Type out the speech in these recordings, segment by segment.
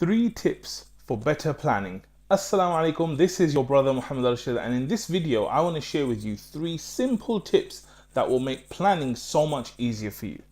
3 tips for better planning. Assalamu alaikum, this is your brother Muhammad Al-Rashid, and in this video I want to share with you 3 simple tips that will make planning so much easier for you.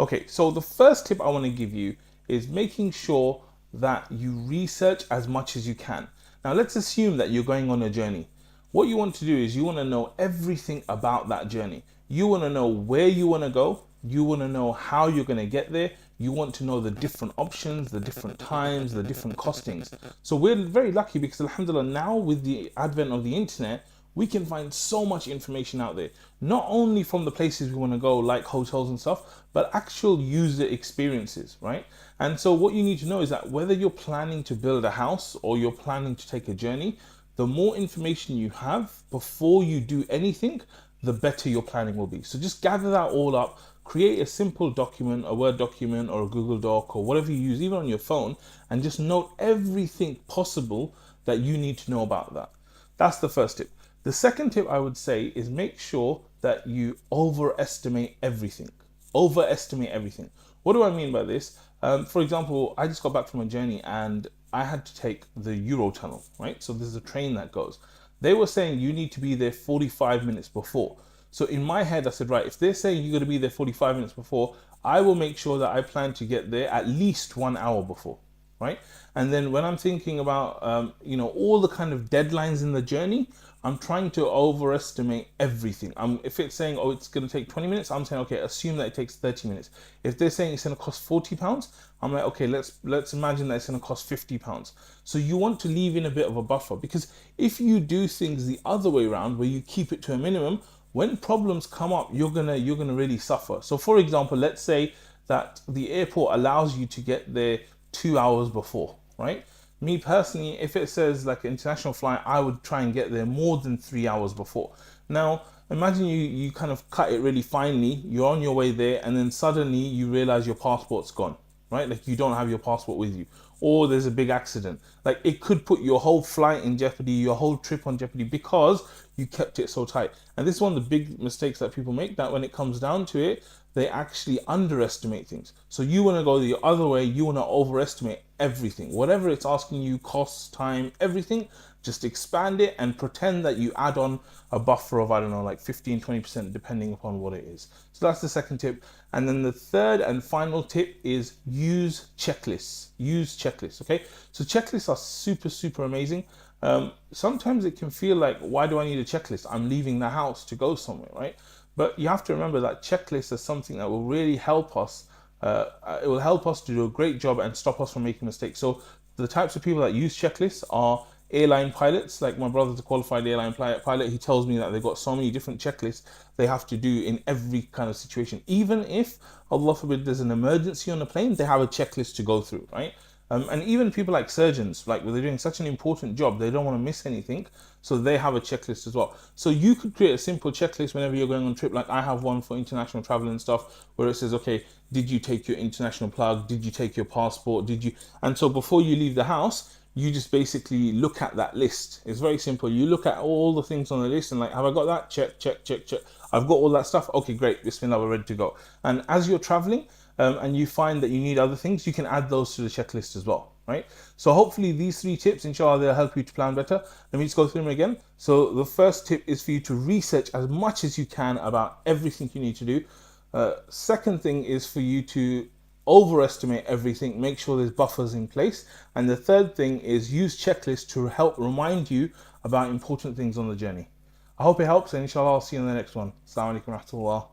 Okay, so the first tip I want to give you is making sure that you research as much as you can. Now let's assume that you're going on a journey. What you want to do is you want to know everything about that journey. You want to know where you want to go. You want to know how you're going to get there. You want to know the different options, the different times, the different costings. So we're very lucky because alhamdulillah, now with the advent of the internet, we can find so much information out there. Not only from the places we want to go, like hotels and stuff, but actual user experiences, right? And so what you need to know is that whether you're planning to build a house or you're planning to take a journey, the more information you have before you do anything, the better your planning will be. So just gather that all up, create a simple document, a Word document or a Google Doc or whatever you use, even on your phone, and just note everything possible that you need to know about that. That's the first tip. The second tip I would say is make sure that you overestimate everything. Overestimate everything. What do I mean by this? For example, I just got back from a journey and I had to take the Eurotunnel, right? So there's a train that goes. They were saying you need to be there 45 minutes before. So in my head, I said, right, if they're saying you're going to be there 45 minutes before, I will make sure that I plan to get there at least 1 hour before, right? And then when I'm thinking about, all the kind of deadlines in the journey, I'm trying to overestimate everything. If it's saying, oh, it's going to take 20 minutes, I'm saying, okay, assume that it takes 30 minutes. If they're saying it's going to cost £40, I'm like, okay, let's imagine that it's going to cost £50. So you want to leave in a bit of a buffer, because if you do things the other way around, where you keep it to a minimum, when problems come up, you're gonna really suffer. So for example, let's say that the airport allows you to get there 2 hours before, right? Me personally, if it says like an international flight, I would try and get there more than 3 hours before. Now, imagine you kind of cut it really finely, you're on your way there, and then suddenly you realize your passport's gone, right? Like you don't have your passport with you, or there's a big accident. Like it could put your whole flight in jeopardy, your whole trip on jeopardy, because you kept it so tight. And this is one of the big mistakes that people make, that when it comes down to it, they actually underestimate things. So you want to go the other way, you want to overestimate everything. Whatever it's asking you, costs, time, everything, just expand it and pretend that you add on a buffer of, I don't know, like 15-20% depending upon what it is. So that's the second tip. And then the third and final tip is use checklists. Use checklists, okay? So checklists are super amazing. Sometimes it can feel like, why do I need a checklist? I'm leaving the house to go somewhere, right? But you have to remember that checklists are something that will really help us. It will help us to do a great job and stop us from making mistakes. So the types of people that use checklists are airline pilots. Like my brother's a qualified airline pilot. He tells me that they've got so many different checklists they have to do in every kind of situation. Even if, Allah forbid, there's an emergency on the plane, they have a checklist to go through, right? And even people like surgeons, like when they're doing such an important job, they don't want to miss anything, so they have a checklist as well. So you could create a simple checklist whenever you're going on a trip. Like I have one for international travel and stuff, where it says, okay, did you take your international plug? Did you take your passport? Did you? And so before you leave the house, you just basically look at that list. It's very simple. You look at all the things on the list and like, have I got that? Check. I've got all that stuff. Okay, great. Bismillah, we're ready to go. And as you're traveling, and you find that you need other things, you can add those to the checklist as well, right? So hopefully these 3 tips, inshallah, they'll help you to plan better. Let me just go through them again. So the first tip is for you to research as much as you can about everything you need to do. Second thing is for you to overestimate everything, make sure there's buffers in place. And the third thing is use checklists to help remind you about important things on the journey. I hope it helps, and inshallah I'll see you in the next one. Assalamu alaikum wa rahmatullah.